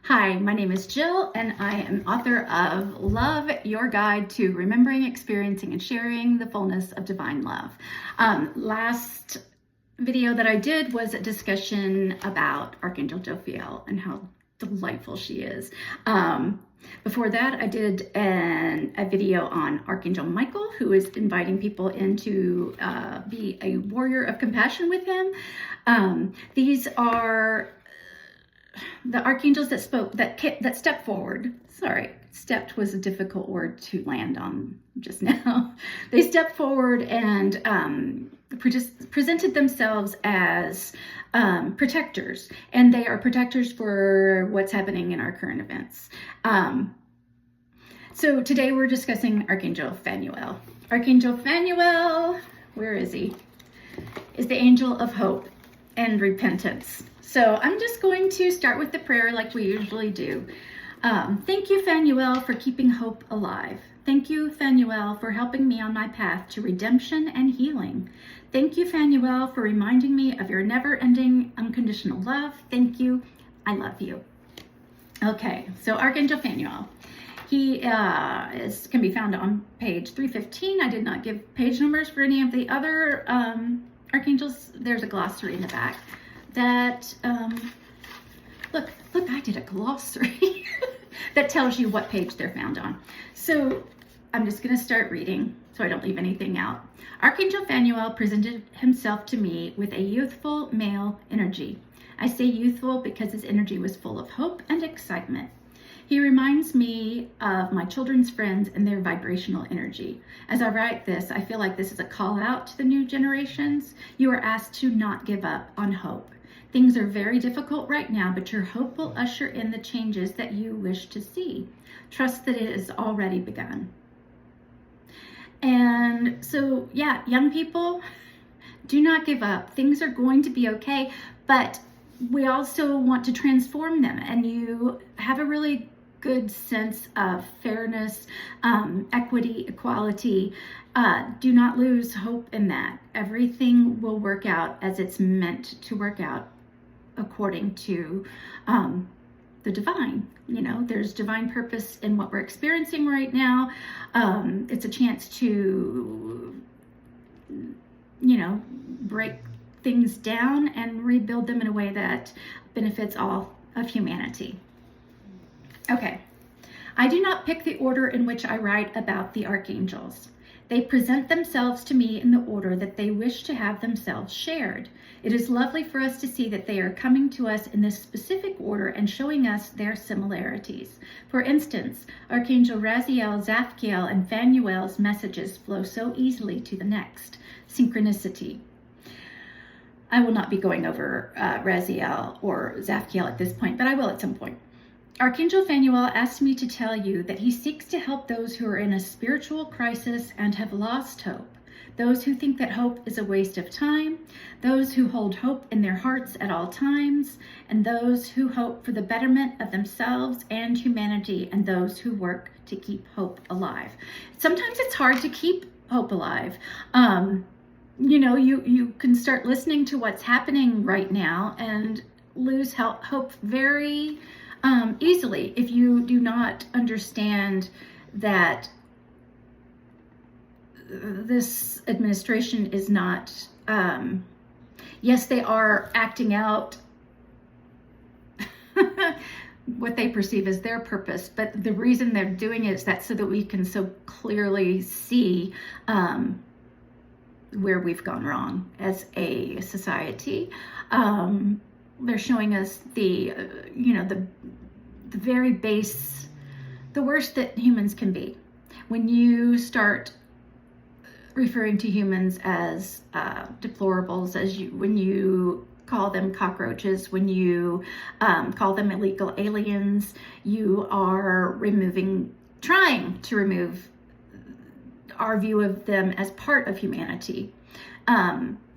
Hi, my name is Jill, and I am author of Love, Your Guide to Remembering, Experiencing, and Sharing the Fullness of Divine Love. Last video that I did was a discussion about Archangel Phanuel and how delightful she is. Before that, I did a video on Archangel Michael, who is inviting people in to be a warrior of compassion with him. These are the archangels that spoke, that stepped forward. Sorry, stepped was a difficult word to land on just now. They stepped forward and presented themselves as protectors, and they are protectors for what's happening in our current events. So today we're discussing Archangel Phanuel. Archangel Phanuel, where is he? Is the angel of hope and repentance. So I'm just going to start with the prayer like we usually do. Thank you, Phanuel, for keeping hope alive. Thank you, Phanuel, for helping me on my path to redemption and healing. Thank you, Phanuel, for reminding me of your never-ending unconditional love. Thank you. I love you. Okay, so Archangel Phanuel. He can be found on page 315. I did not give page numbers for any of the other archangels. There's a glossary in the back. That, look, I did a glossary that tells you what page they're found on. So I'm just going to start reading so I don't leave anything out. Archangel Phanuel presented himself to me with a youthful male energy. I say youthful because his energy was full of hope and excitement. He reminds me of my children's friends and their vibrational energy. As I write this, I feel like this is a call out to the new generations. You are asked to not give up on hope. Things are very difficult right now, but your hope will usher in the changes that you wish to see. Trust that it has already begun. And so, yeah, young people, do not give up. Things are going to be okay, but we also want to transform them. And you have a really good sense of fairness, equity, equality. Do not lose hope in that. Everything will work out as it's meant to work out according to the divine. You know, there's divine purpose in what we're experiencing right now. It's a chance to, you know, break things down and rebuild them in a way that benefits all of humanity. Okay, I do not pick the order in which I write about the archangels. They present themselves to me in the order that they wish to have themselves shared. It is lovely for us to see that they are coming to us in this specific order and showing us their similarities. For instance, Archangel Raziel, Zapkiel, and Phanuel's messages flow so easily to the next. Synchronicity. I will not be going over Raziel or Zapkiel at this point, but I will at some point. Archangel Phanuel asked me to tell you that he seeks to help those who are in a spiritual crisis and have lost hope, those who think that hope is a waste of time, those who hold hope in their hearts at all times, and those who hope for the betterment of themselves and humanity, and those who work to keep hope alive. Sometimes it's hard to keep hope alive. You know, you can start listening to what's happening right now and lose hope very easily if you do not understand that this administration is not, yes, they are acting out what they perceive as their purpose, but the reason they're doing it is that so that we can so clearly see where we've gone wrong as a society. They're showing us the very base, the worst that humans can be. When you start referring to humans as deplorables, when you call them cockroaches, when you call them illegal aliens, you are trying to remove our view of them as part of humanity.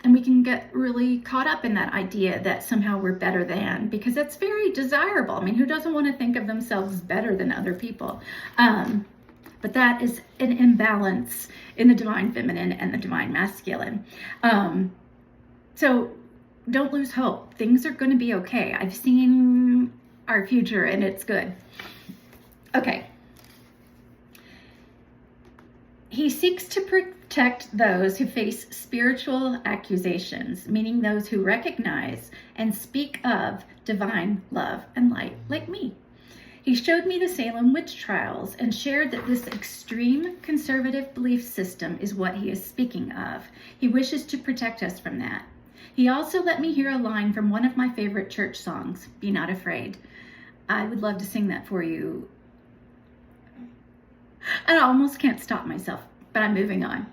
And we can get really caught up in that idea that somehow we're better than, because that's very desirable. I mean, who doesn't want to think of themselves better than other people? But that is an imbalance in the divine feminine and the divine masculine. So don't lose hope. Things are going to be okay. I've seen our future, and it's good. Okay. He seeks to protect those who face spiritual accusations, meaning those who recognize and speak of divine love and light, like me. He showed me the Salem witch trials and shared that this extreme conservative belief system is what he is speaking of. He wishes to protect us from that. He also let me hear a line from one of my favorite church songs, Be Not Afraid. I would love to sing that for you. I almost can't stop myself, but I'm moving on.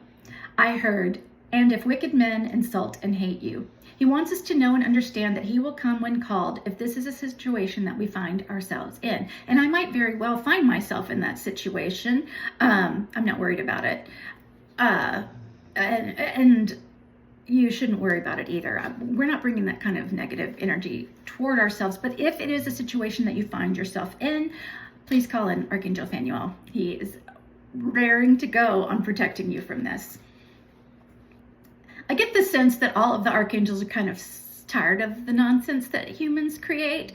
I heard, and if wicked men insult and hate you. He wants us to know and understand that he will come when called if this is a situation that we find ourselves in. And I might very well find myself in that situation. I'm not worried about it. And you shouldn't worry about it either. We're not bringing that kind of negative energy toward ourselves. But if it is a situation that you find yourself in, please call in Archangel Phanuel. He is raring to go on protecting you from this. I get the sense that all of the archangels are kind of tired of the nonsense that humans create,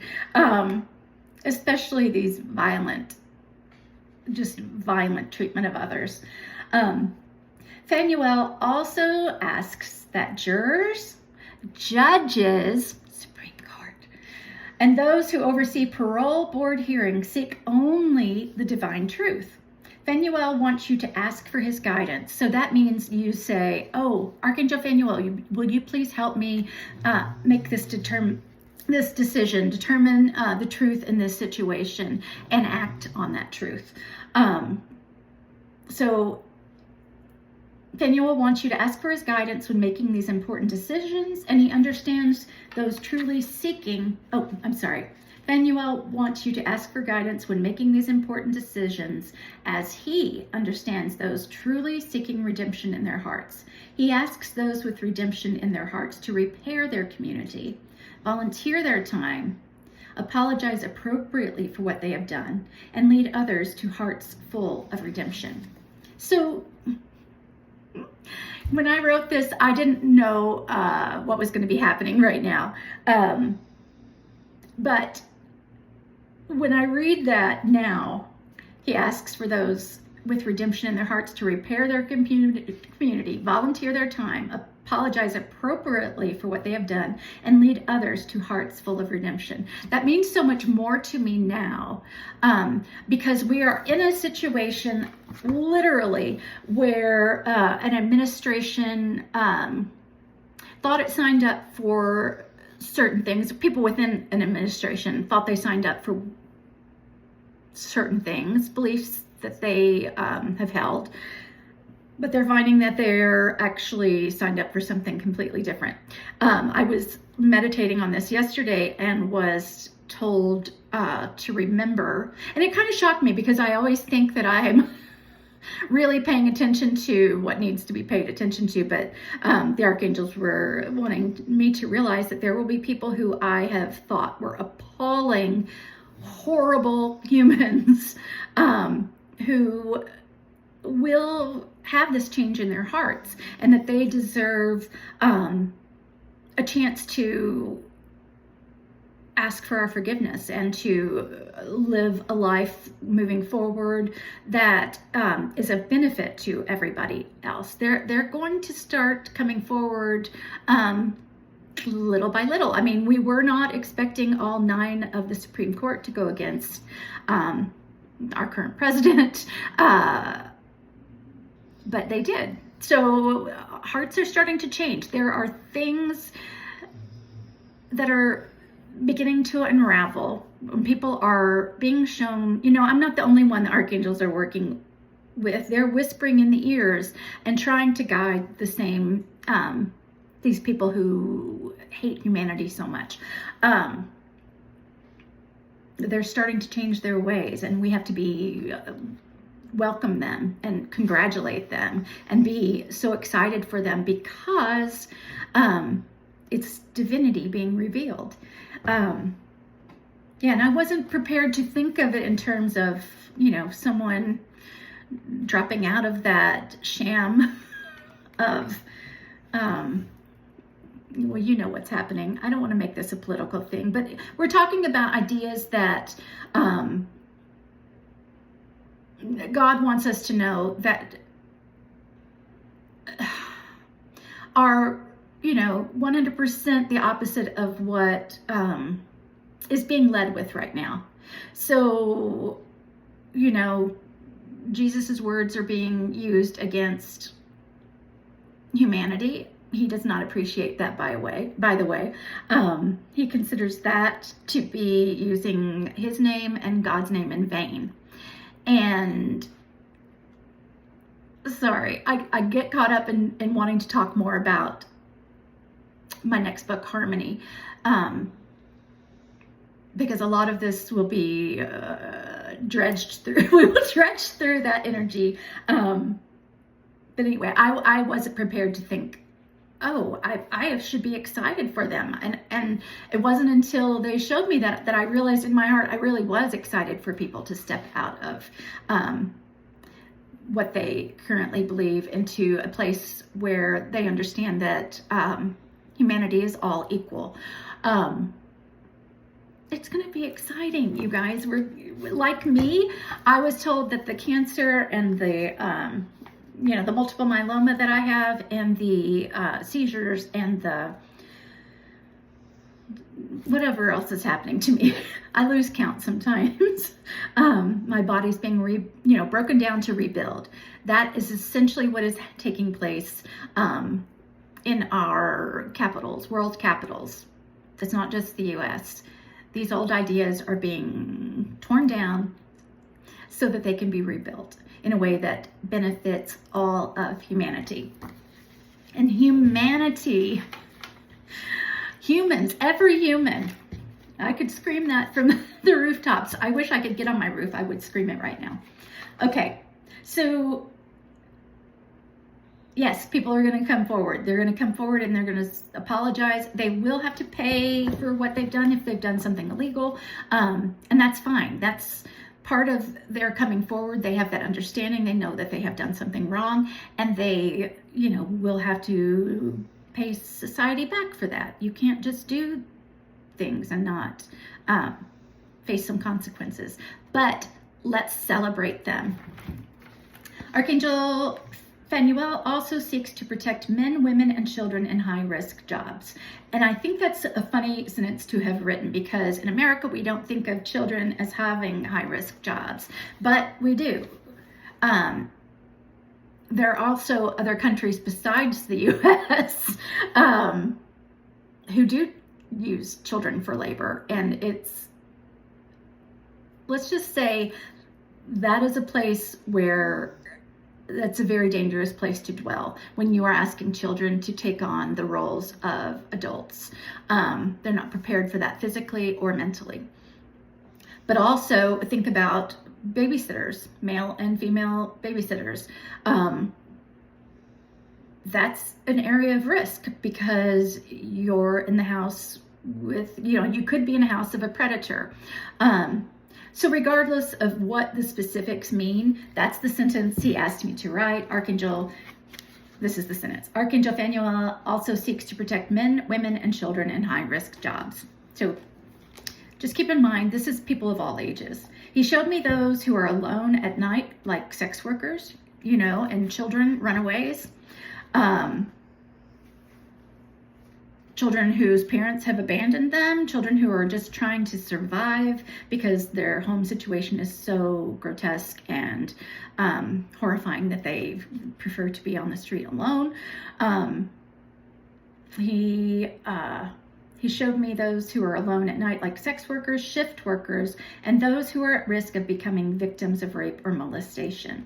especially these violent treatment of others. Phanuel also asks that jurors, judges, Supreme Court, and those who oversee parole board hearings seek only the divine truth. Phanuel wants you to ask for his guidance. So that means you say, oh, Archangel Phanuel, will you please help me make this decision, determine the truth in this situation, and act on that truth. So Phanuel wants you to ask for his guidance when making these important decisions, and he understands those truly seeking, Phanuel wants you to ask for guidance when making these important decisions, as he understands those truly seeking redemption in their hearts. He asks those with redemption in their hearts to repair their community, volunteer their time, apologize appropriately for what they have done, and lead others to hearts full of redemption. So when I wrote this, I didn't know what was going to be happening right now. But when I read that now, he asks for those with redemption in their hearts to repair their community, volunteer their time, apologize appropriately for what they have done, and lead others to hearts full of redemption. That means so much more to me now, because we are in a situation literally where an administration thought it signed up for certain things. People within an administration thought they signed up for certain things, beliefs that they have held, but they're finding that they're actually signed up for something completely different. I was meditating on this yesterday and was told to remember, and it kind of shocked me because I always think that I'm really paying attention to what needs to be paid attention to, but the archangels were wanting me to realize that there will be people who I have thought were appalling, horrible humans who will have this change in their hearts, and that they deserve a chance to ask for our forgiveness and to live a life moving forward that is of benefit to everybody else. They're going to start coming forward little by little. I mean, we were not expecting all 9 of the Supreme Court to go against our current president, but they did. So hearts are starting to change. There are things that are beginning to unravel. When people are being shown, I'm not the only one the archangels are working with. They're whispering in the ears and trying to guide the same, these people who hate humanity so much. They're starting to change their ways, and we have to be welcome them and congratulate them and be so excited for them, because it's divinity being revealed. And I wasn't prepared to think of it in terms of, someone dropping out of that sham of well, you know what's happening. I don't want to make this a political thing, but we're talking about ideas that God wants us to know that are, 100% the opposite of what is being led with right now. So, Jesus's words are being used against humanity. He does not appreciate that, by the way. He considers that to be using his name and God's name in vain. And sorry, I get caught up in wanting to talk more about my next book, Harmony, because a lot of this will be dredged through. We will dredge through that energy. But anyway, I wasn't prepared to think, oh, I should be excited for them. And it wasn't until they showed me that I realized in my heart I really was excited for people to step out of what they currently believe into a place where they understand that humanity is all equal. It's going to be exciting, you guys. We're like me. I was told that the cancer and the the multiple myeloma that I have, and the seizures, and the whatever else is happening to me. I lose count sometimes. My body's being broken down to rebuild. That is essentially what is taking place in our capitals, world capitals. It's not just the US. These old ideas are being torn down so that they can be rebuilt in a way that benefits all of humanity. And humanity, humans, every human, I could scream that from the rooftops. I wish I could get on my roof. I would scream it right now. Okay, so yes, people are going to come forward. They're going to come forward and they're going to apologize. They will have to pay for what they've done if they've done something illegal. And that's fine. That's part of their coming forward. They have that understanding. They know that they have done something wrong, and they, will have to pay society back for that. You can't just do things and not face some consequences. But let's celebrate them. Archangel Phanuel also seeks to protect men, women, and children in high-risk jobs. And I think that's a funny sentence to have written, because in America, we don't think of children as having high-risk jobs, but we do. There are also other countries besides the U.S. Who do use children for labor. And let's just say that is a place where that's a very dangerous place to dwell when you are asking children to take on the roles of adults. They're not prepared for that physically or mentally. But also think about babysitters, male and female babysitters. That's an area of risk, because you're in the house with, you could be in a house of a predator. So regardless of what the specifics mean, that's the sentence he asked me to write. This is the sentence. Archangel Phanuel also seeks to protect men, women, and children in high-risk jobs. So just keep in mind, this is people of all ages. He showed me those who are alone at night, like sex workers, and children, runaways. Children whose parents have abandoned them, children who are just trying to survive because their home situation is so grotesque and horrifying that they prefer to be on the street alone. He showed me those who are alone at night, like sex workers, shift workers, and those who are at risk of becoming victims of rape or molestation.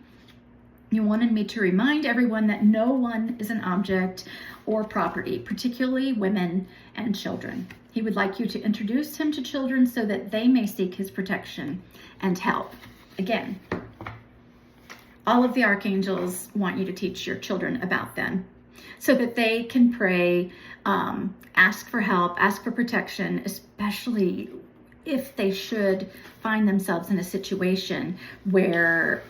He wanted me to remind everyone that no one is an object or property, particularly women and children. He would like you to introduce him to children so that they may seek his protection and help. Again, all of the archangels want you to teach your children about them so that they can pray, ask for help, ask for protection, especially if they should find themselves in a situation where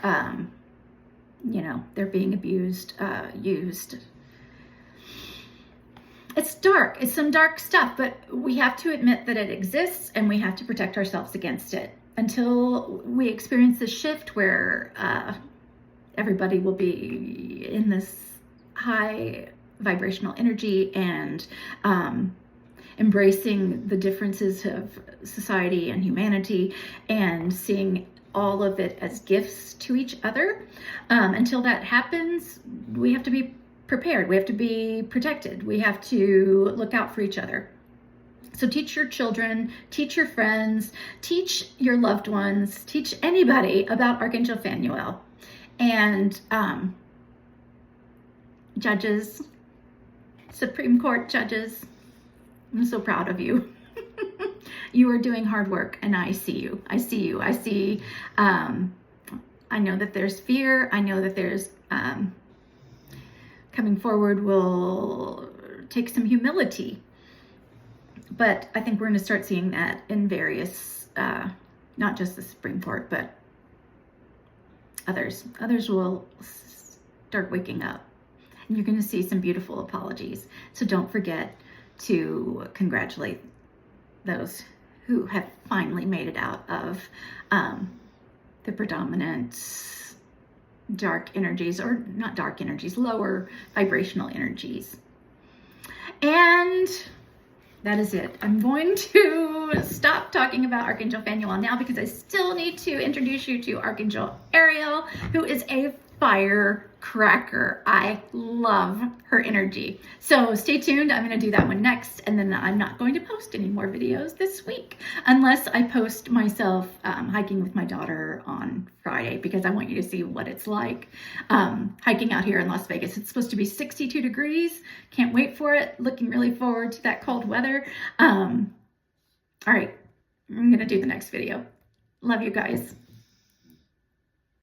they're being abused, used, it's dark. It's some dark stuff, but we have to admit that it exists and we have to protect ourselves against it until we experience this shift where everybody will be in this high vibrational energy and embracing the differences of society and humanity and seeing all of it as gifts to each other. Until that happens, we have to be prepared. We have to be protected. We have to look out for each other. So teach your children, teach your friends, teach your loved ones, teach anybody about Archangel Phanuel. And judges, Supreme Court judges, I'm so proud of you. You are doing hard work, and I see you. I see you. I see, I know that there's fear. I know that there's, coming forward will take some humility. But I think we're going to start seeing that in various, not just the Supreme Court, but others. Others will start waking up. And you're going to see some beautiful apologies. So don't forget to congratulate those who have finally made it out of the predominant dark energies, or not dark energies, lower vibrational energies. And that is it. I'm going to stop talking about Archangel Phanuel now because I still need to introduce you to Archangel Ariel, who is a firecracker. I love her energy. So stay tuned. I'm going to do that one next. And then I'm not going to post any more videos this week unless I post myself hiking with my daughter on Friday, because I want you to see what it's like hiking out here in Las Vegas. It's supposed to be 62 degrees. Can't wait for it. Looking really forward to that cold weather. All right. I'm going to do the next video. Love you guys.